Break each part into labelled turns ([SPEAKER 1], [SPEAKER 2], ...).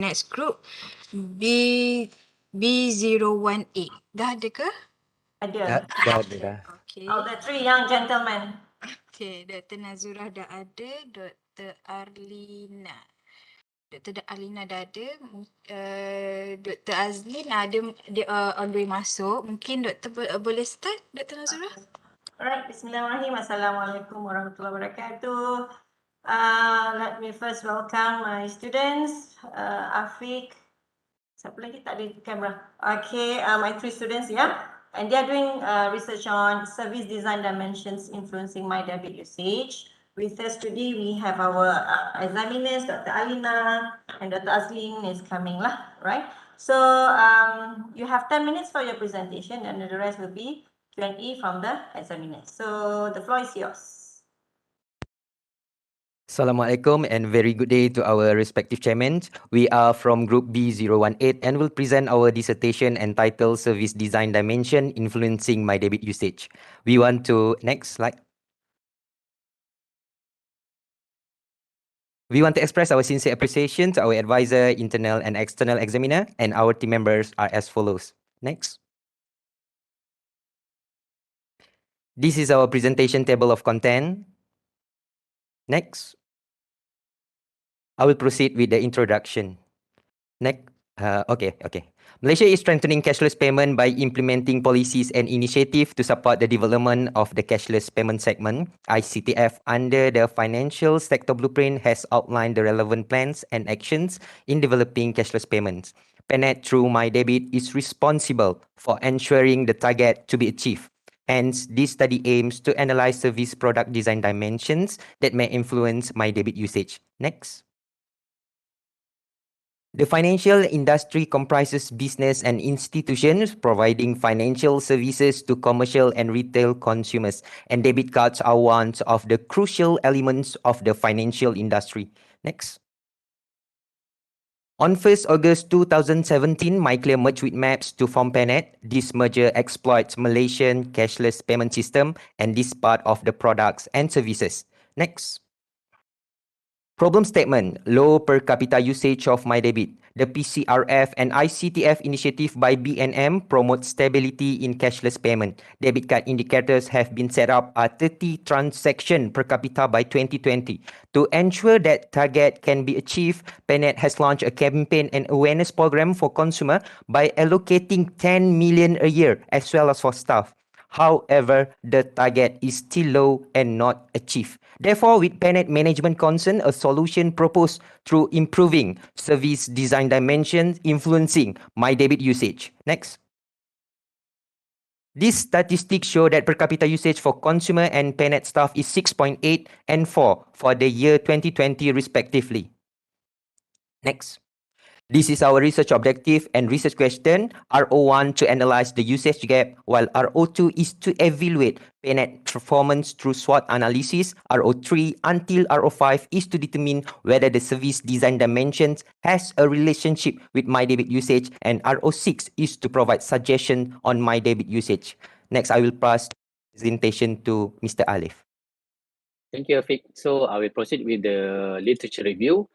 [SPEAKER 1] Next group, B018. Dah ada ke?
[SPEAKER 2] Ada.
[SPEAKER 3] Dah.
[SPEAKER 1] Okay.
[SPEAKER 2] Oh, the three young gentlemen.
[SPEAKER 1] Okay, Dr. Nazurah dah ada, Dr. Arlina. Dr. Arlina dah ada. Dr. Azlin ada, dia on the way masuk. Mungkin Dr. Boleh start, Dr. Nazurah?
[SPEAKER 2] Alright, bismillahirrahmanirrahim. Assalamualaikum warahmatullahi wabarakatuh. Let me first welcome my students, Afiq. Siapa lagi tak ada kamera? Okay, my three students, yeah. And they are doing research on service design dimensions influencing MyDebit usage. With us today, we have our examiners, Dr. Alina and Dr. Azlin is coming lah, right? So you have 10 minutes for your presentation and the rest will be Q&A from the examiners. So the floor is yours.
[SPEAKER 3] Assalamualaikum and very good day to our respective chairmen. We are from Group B018 and will present our dissertation entitled Service Design Dimension Influencing MyDebit Usage. We want to, next slide. We want to express our sincere appreciation to our advisor, internal and external examiner, and our team members are as follows. Next. This is our presentation table of content. Next. I will proceed with the introduction. Next. Okay. Malaysia is strengthening cashless payment by implementing policies and initiatives to support the development of the cashless payment segment. ICTF, under the Financial Sector Blueprint, has outlined the relevant plans and actions in developing cashless payments. PANET, through MyDebit, is responsible for ensuring the target to be achieved. Hence, this study aims to analyze service product design dimensions that may influence MyDebit usage. Next. The financial industry comprises business and institutions providing financial services to commercial and retail consumers, and debit cards are one of the crucial elements of the financial industry. Next. On 1st August 2017, MyClear merged with Maps to form PANET. This merger exploits Malaysian cashless payment system and this part of the products and services. Next. Problem statement, low per capita usage of MyDebit. The PCRF and ICTF initiative by BNM promotes stability in cashless payment. Debit card indicators have been set up at 30 transactions per capita by 2020. To ensure that target can be achieved, PANET has launched a campaign and awareness program for consumer by allocating 10 million a year as well as for staff. However, the target is still low and not achieved. Therefore, with PANET management concern, a solution proposed through improving service design dimensions influencing MyDebit usage. Next. These statistics show that per capita usage for consumer and PANET staff is 6.8 and 4 for the year 2020 respectively. Next. This is our research objective and research question. RO1 to analyze the usage gap, while RO2 is to evaluate PANET performance through SWOT analysis. RO3 until RO5 is to determine whether the service design dimensions has a relationship with MyDebit usage, and RO6 is to provide suggestion on MyDebit usage. Next, I will pass the presentation to Mr. Aliff.
[SPEAKER 4] Thank you, Afiq. So I will proceed with the literature review.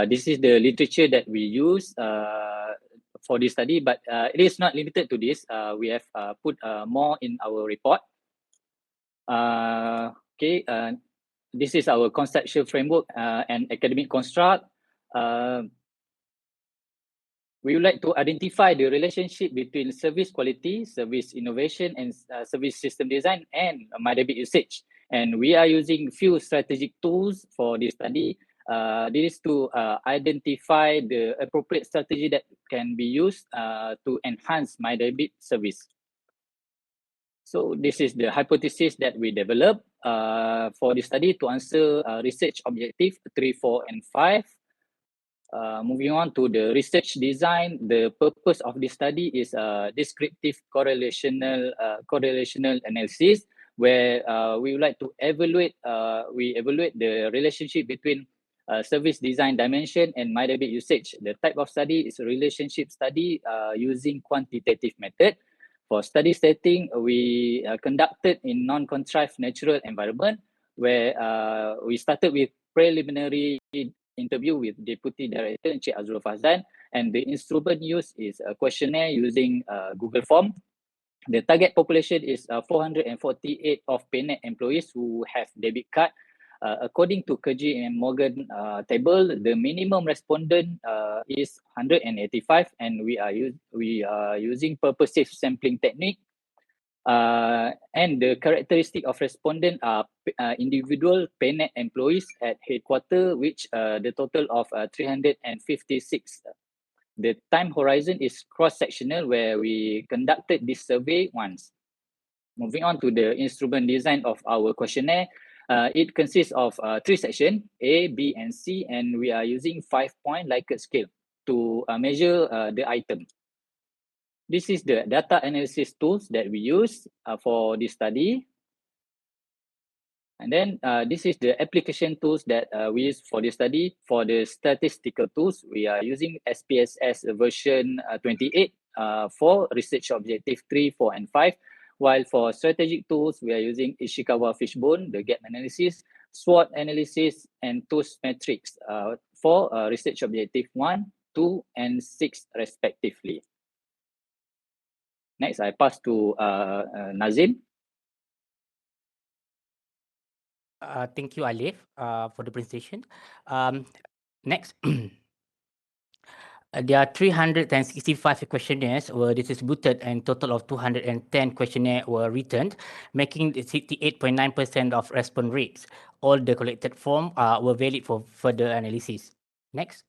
[SPEAKER 4] This is the literature that we use for this study, but it is not limited to this. We have put more in our report. This is our conceptual framework and academic construct. We would like to identify the relationship between service quality, service innovation, and service system design and MyDebit usage. And we are using few strategic tools for this study. This is to identify the appropriate strategy that can be used to enhance MyDebit service. So this is the hypothesis that we developed for the study to answer research objective 3, 4, and 5. Moving on to the research design, the purpose of this study is descriptive correlational analysis, where we would like to evaluate the relationship between service design dimension and MyDebit usage. The type of study is a relationship study using quantitative method. For study setting, we conducted in non-contrived natural environment, where we started with preliminary interview with Deputy Director Encik Azrul Fazan, and the instrument used is a questionnaire using Google Form. The target population is 448 of PayNet employees who have debit card. According to Kerji and Morgan table, the minimum respondent is 185, and we are using purposive sampling technique. And the characteristic of respondent are individual PayNet employees at headquarter, which the total of 356. The time horizon is cross-sectional, where we conducted this survey once. Moving on to the instrument design of our questionnaire, it consists of 3 sections, A, B, and C, and we are using 5-point Likert scale to measure the item. This is the data analysis tools that we use for this study. And then this is the application tools that we use for this study. For the statistical tools, we are using SPSS version 28 for research objective 3, 4, and 5. While for strategic tools, we are using Ishikawa Fishbone, the gap analysis, SWOT analysis, and TOOS metrics for research objective 1, 2, and 6 respectively. Next, I pass to Nazim.
[SPEAKER 5] Thank you, Aliff, for the presentation. Next, there are 365 questionnaires were distributed and total of 210 questionnaires were written, making 68.9% of response rates. All the collected forms were valid for further analysis. Next.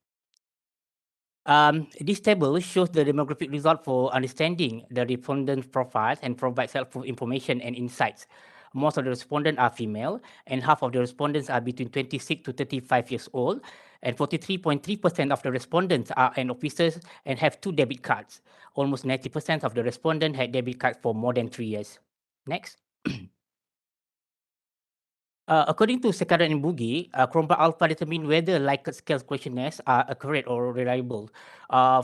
[SPEAKER 5] This table shows the demographic result for understanding the respondent profiles and provides helpful information and insights. Most of the respondents are female, and half of the respondents are between 26 to 35 years old, and 43.3% of the respondents are an officers and have 2 debit cards. Almost 90% of the respondents had debit cards for more than 3 years. Next. According to Sahar and Bugi, Kromba Alpha determined whether Likert scale questionnaires are accurate or reliable.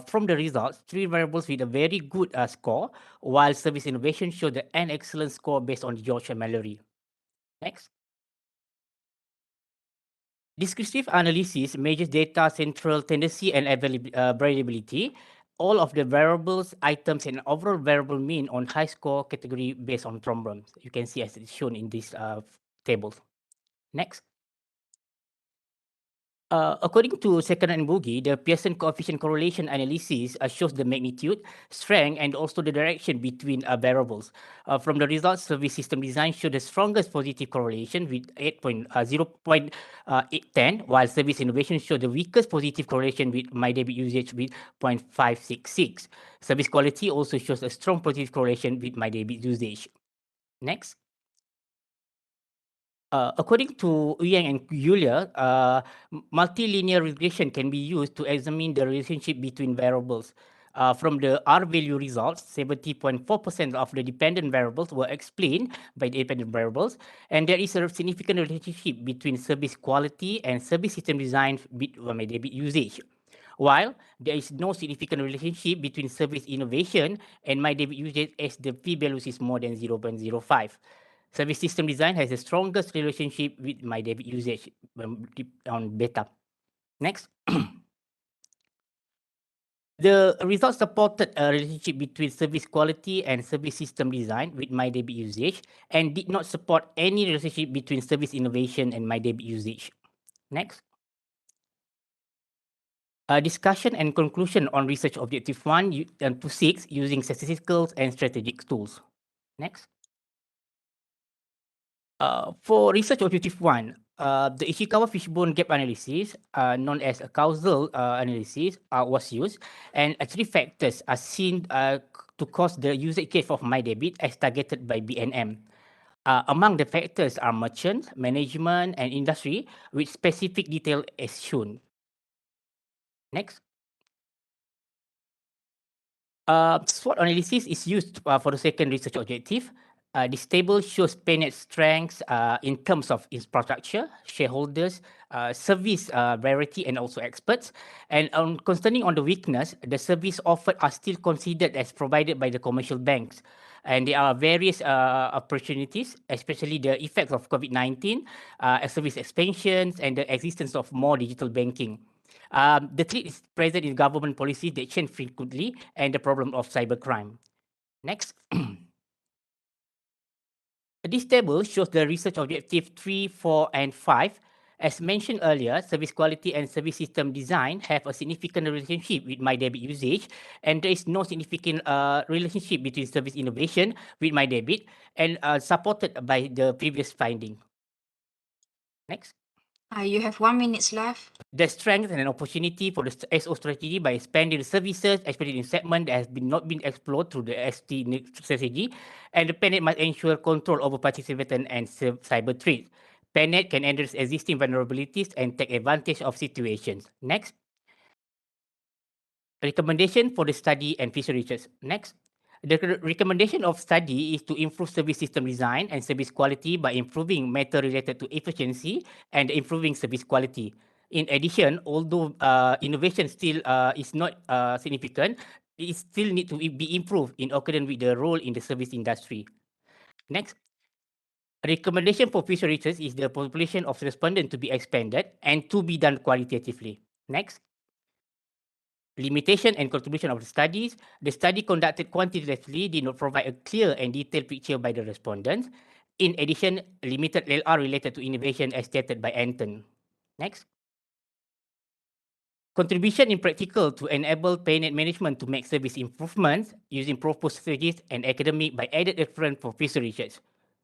[SPEAKER 5] From the results, 3 variables with a very good score, while service innovation showed an excellent score based on George and Mallory. Next. Descriptive analysis measures data central tendency and variability. All of the variables, items, and overall variable mean on high score category based on problems. You can see as it's shown in this table. Next. According to Sahar and Bugi, the Pearson coefficient correlation analysis shows the magnitude, strength, and also the direction between variables. From the results, service system design showed the strongest positive correlation with 0.810, while service innovation showed the weakest positive correlation with MyDebit usage with 0.566. Service quality also shows a strong positive correlation with MyDebit usage. Next. According to Yang and Yulia, multilinear regression can be used to examine the relationship between variables. From the R value results, 70.4% of the dependent variables were explained by the independent variables, and there is a significant relationship between service quality and service system design with MyDebit usage. While there is no significant relationship between service innovation and MyDebit usage, as the p-value is more than 0.05. Service system design has the strongest relationship with MyDebit usage on beta. Next. The results supported a relationship between service quality and service system design with MyDebit usage and did not support any relationship between service innovation and MyDebit usage. Next. Discussion and conclusion on research objective 1 to 6 using statistical and strategic tools. Next. For research objective 1, the Ishikawa Fishbone gap analysis, known as a causal analysis, was used, and 3 factors are seen to cause the usage case of MyDebit as targeted by BNM. Among the factors are merchants, management, and industry, with specific detail as shown. Next. SWOT analysis is used for the second research objective. This table shows PayNet's strengths in terms of infrastructure, shareholders, service variety, and also experts. And concerning on the weakness, the service offered are still considered as provided by the commercial banks. And there are various opportunities, especially the effects of COVID-19, service expansions, and the existence of more digital banking. The threat is present in government policies that change frequently and the problem of cybercrime. Next. This table shows the research objective 3, 4, and 5. As mentioned earlier, service quality and service system design have a significant relationship with MyDebit usage, and there is no significant relationship between service innovation with MyDebit, and supported by the previous finding. Next.
[SPEAKER 1] You have 1 minute left.
[SPEAKER 5] The strength and an opportunity for the SO strategy by expanding the services, especially in segment that has not been explored through the ST strategy, and the PANET must ensure control over participant and cyber threats. PANET can address existing vulnerabilities and take advantage of situations. Next. Recommendation for the study and future research. Next. The recommendation of study is to improve service system design and service quality by improving matter related to efficiency and improving service quality. In addition, although innovation still is not significant, it still need to be improved in accordance with the role in the service industry. Next. Recommendation for future research is the population of respondents to be expanded and to be done qualitatively. Next. Limitation and contribution of the studies. The study conducted quantitatively did not provide a clear and detailed picture by the respondents. In addition, limited LR related to innovation as stated by Anton. Next. Contribution in practical to enable payment management to make service improvements using proposed strategies and academic by added reference for future research.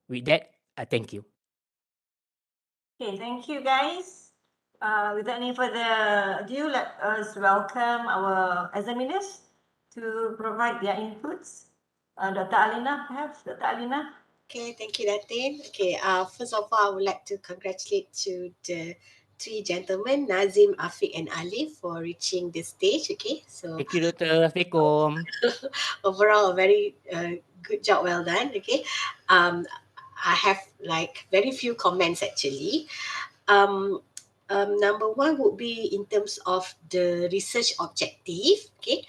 [SPEAKER 5] With that, I thank you.
[SPEAKER 2] Okay, thank you guys. Without any further ado, let us welcome our examiners to provide their inputs. Dr. Alina, perhaps? Dr. Alina?
[SPEAKER 6] Okay, thank you, Datin. Okay, first of all, I would like to congratulate to the three gentlemen, Nazim, Afiq, and Aliff, for reaching this stage. Okay, so
[SPEAKER 5] Thank you, Dr. Assalamualaikum.
[SPEAKER 6] overall, a very good job, well done. Okay, I have like very few comments actually. Number one would be in terms of the research objective. Okay,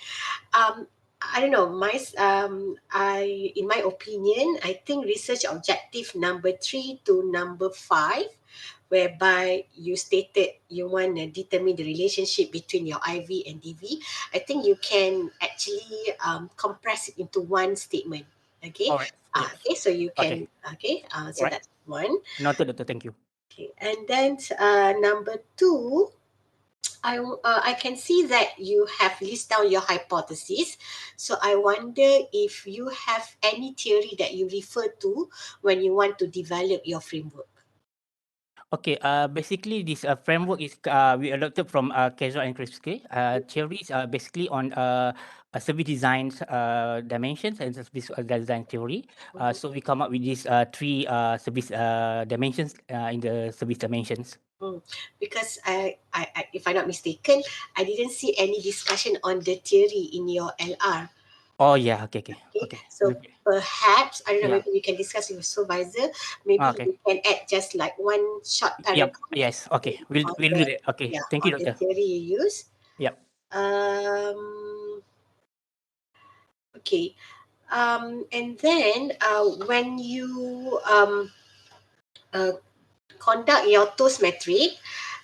[SPEAKER 6] I don't know. In my opinion, I think research objective number 3 to number 5, whereby you stated you want to determine the relationship between your IV and DV. I think you can actually compress it into one statement. Okay.
[SPEAKER 5] All right. Yes.
[SPEAKER 6] Okay. So you can. Okay. So
[SPEAKER 5] Right.
[SPEAKER 6] that's one.
[SPEAKER 5] Noted, Doctor. Thank you.
[SPEAKER 6] Okay. And then number 2. I can see that you have listed down your hypothesis. So I wonder if you have any theory that you refer to when you want to develop your framework.
[SPEAKER 5] Okay, basically this framework is we adopted from Casual and Krispke. Theories are basically on service design dimensions and service design theory. So we come up with these 3 service dimensions in the service dimensions.
[SPEAKER 6] Because I, if I'm not mistaken, I didn't see any discussion on the theory in your LR.
[SPEAKER 5] Oh yeah, okay.
[SPEAKER 6] So perhaps, I don't know,
[SPEAKER 5] Yeah.
[SPEAKER 6] maybe we can discuss with your supervisor. Maybe you can add just like one short paragraph.
[SPEAKER 5] Yep. Yes. Okay. We'll do that. Okay.
[SPEAKER 6] Yeah,
[SPEAKER 5] Thank you,
[SPEAKER 6] on the
[SPEAKER 5] Doctor.
[SPEAKER 6] theory you use.
[SPEAKER 5] Yep.
[SPEAKER 6] Okay. And then when you conduct your TOS metric,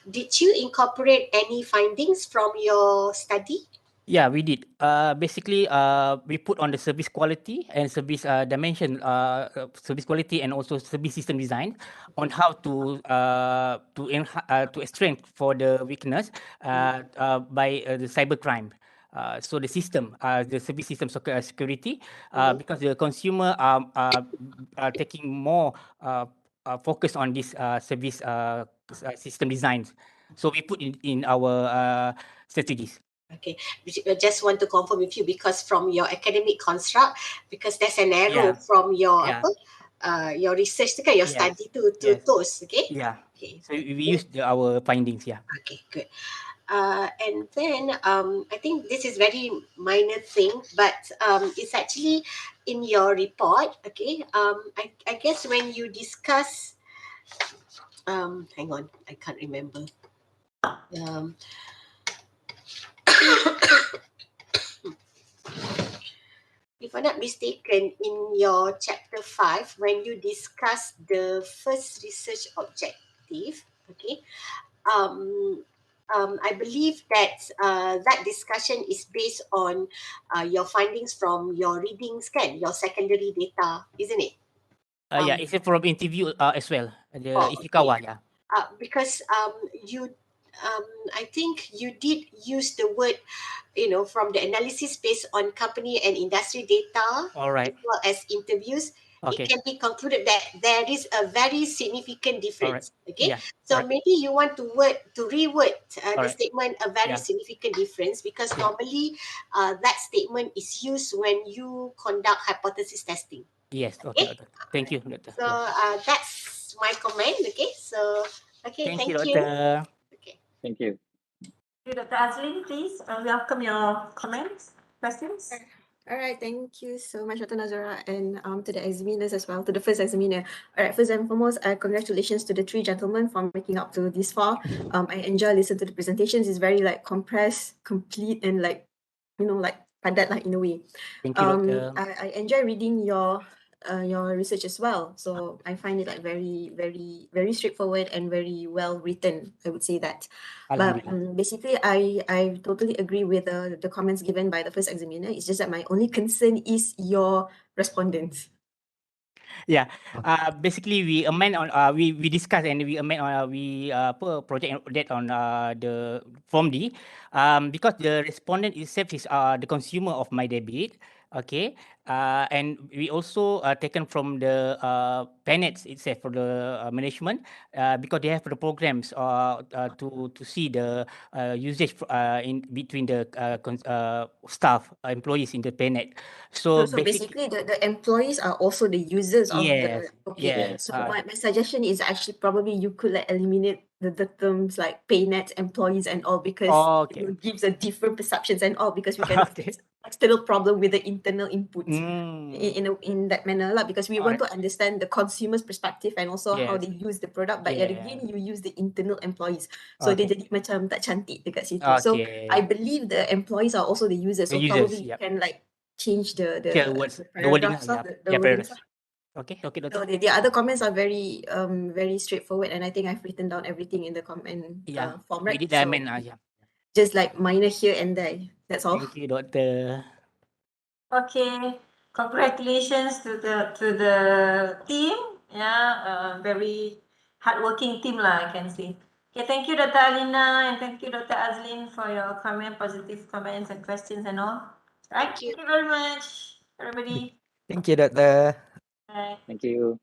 [SPEAKER 6] did you incorporate any findings from your study?
[SPEAKER 5] Yeah, we did. Basically, we put on the service quality and service dimension, service quality and also service system design on how to strength for the weakness by the cybercrime. So the system, the service system security, because the consumer are taking more focus on this service system designs. So we put in our strategies.
[SPEAKER 6] Okay, I just want to confirm with you because from your academic construct, because there's an arrow from your your research, your study to TOS, okay?
[SPEAKER 5] Yeah.
[SPEAKER 6] Okay.
[SPEAKER 5] So we use our findings, yeah.
[SPEAKER 6] Okay, good. And then I think this is very minor thing, but it's actually in your report, okay? I guess when you discuss, hang on, I can't remember. If if I'm not mistaken, in your chapter 5, when you discuss the first research objective, okay, I believe that that discussion is based on your findings from your reading scan, your secondary data, isn't it?
[SPEAKER 5] Yeah, it's from interview as well. The
[SPEAKER 6] Oh,
[SPEAKER 5] Ishikawa,
[SPEAKER 6] okay.
[SPEAKER 5] yeah.
[SPEAKER 6] Because you, I think you did use the word, from the analysis based on company and industry data,
[SPEAKER 5] All right.
[SPEAKER 6] as well as interviews, it
[SPEAKER 5] Okay.
[SPEAKER 6] can be concluded that there is a very significant
[SPEAKER 5] All right.
[SPEAKER 6] difference. Okay,
[SPEAKER 5] Yeah.
[SPEAKER 6] so
[SPEAKER 5] All right.
[SPEAKER 6] maybe you want to reword
[SPEAKER 5] All
[SPEAKER 6] the
[SPEAKER 5] right.
[SPEAKER 6] statement a very
[SPEAKER 5] Yeah.
[SPEAKER 6] significant difference, because
[SPEAKER 5] Yeah.
[SPEAKER 6] normally that statement is used when you conduct hypothesis testing.
[SPEAKER 5] Yes. Okay.
[SPEAKER 6] Okay,
[SPEAKER 5] Okay. Thank you, Doctor.
[SPEAKER 6] so
[SPEAKER 5] Yeah.
[SPEAKER 6] that's my comment. Okay, so okay,
[SPEAKER 5] Thank you,
[SPEAKER 6] thank you.
[SPEAKER 5] Doctor.
[SPEAKER 6] Okay.
[SPEAKER 4] Thank you.
[SPEAKER 2] Dr. Azlin, please welcome your comments, questions.
[SPEAKER 7] All right, thank you so much, Dr. Nazura, and to the examiners as well, to the first examiner. All right, first and foremost, congratulations to the three gentlemen for making up to this far. I enjoy listening to the presentations. It's very like compressed, complete, and like, like padat like in a way.
[SPEAKER 5] Thank you, Doctor.
[SPEAKER 7] I enjoy reading your research as well. So I find it like very, very, very straightforward and very well written. I would say that. But
[SPEAKER 5] Alhamdulillah.
[SPEAKER 7] basically, I totally agree with the comments given by the first examiner. It's just that my only concern is your respondents.
[SPEAKER 5] Yeah. Basically we amend on we discuss and we amend on project that on the form D. Because the respondent itself is the consumer of MyDebit. Okay. And we also taken from the PANETs itself for the management because they have the programs to see the usage in between the staff employees in the PANET. So
[SPEAKER 7] So basically, the employees are also the users of the.
[SPEAKER 5] yes,
[SPEAKER 7] Okay.
[SPEAKER 5] yes.
[SPEAKER 7] So my suggestion is actually probably you could like eliminate the terms like paynet employees and all, because
[SPEAKER 5] Okay.
[SPEAKER 7] it gives a different perceptions and all, because we can
[SPEAKER 5] Okay.
[SPEAKER 7] face external problem with the internal inputs
[SPEAKER 5] Mm.
[SPEAKER 7] in that manner lah, because we want to understand the consumer's perspective and also how
[SPEAKER 5] Yes.
[SPEAKER 7] they use the product, but yet
[SPEAKER 5] Yeah.
[SPEAKER 7] again you use the internal employees, so dia
[SPEAKER 5] Okay.
[SPEAKER 7] jadi macam tak cantik dekat situ. So
[SPEAKER 5] Okay.
[SPEAKER 7] I believe the employees are also the users,
[SPEAKER 5] The
[SPEAKER 7] so
[SPEAKER 5] users,
[SPEAKER 7] probably you
[SPEAKER 5] yep.
[SPEAKER 7] can like change the
[SPEAKER 5] Words, the wording,
[SPEAKER 7] paragraphs of
[SPEAKER 5] yeah.
[SPEAKER 7] the
[SPEAKER 5] Yeah,
[SPEAKER 7] wordings.
[SPEAKER 5] paragraphs. Okay, okay,
[SPEAKER 7] So
[SPEAKER 5] Doctor.
[SPEAKER 7] the other comments are very very straightforward, and I think I've written down everything in the comment
[SPEAKER 5] Yeah.
[SPEAKER 7] form,
[SPEAKER 5] We
[SPEAKER 7] right?
[SPEAKER 5] did
[SPEAKER 7] So
[SPEAKER 5] amend, yeah.
[SPEAKER 7] just like minor here and there. That's all.
[SPEAKER 5] Thank you, Doctor.
[SPEAKER 2] Okay, congratulations to the team. Yeah, very hardworking team lah, I can see. Okay, thank you, Dr. Alina, and thank you, Dr. Azlin, for your positive comments and questions and all. Right,
[SPEAKER 6] Thank you.
[SPEAKER 2] thank you very much, everybody.
[SPEAKER 3] Thank you, Doctor.
[SPEAKER 2] Right.
[SPEAKER 4] Thank you.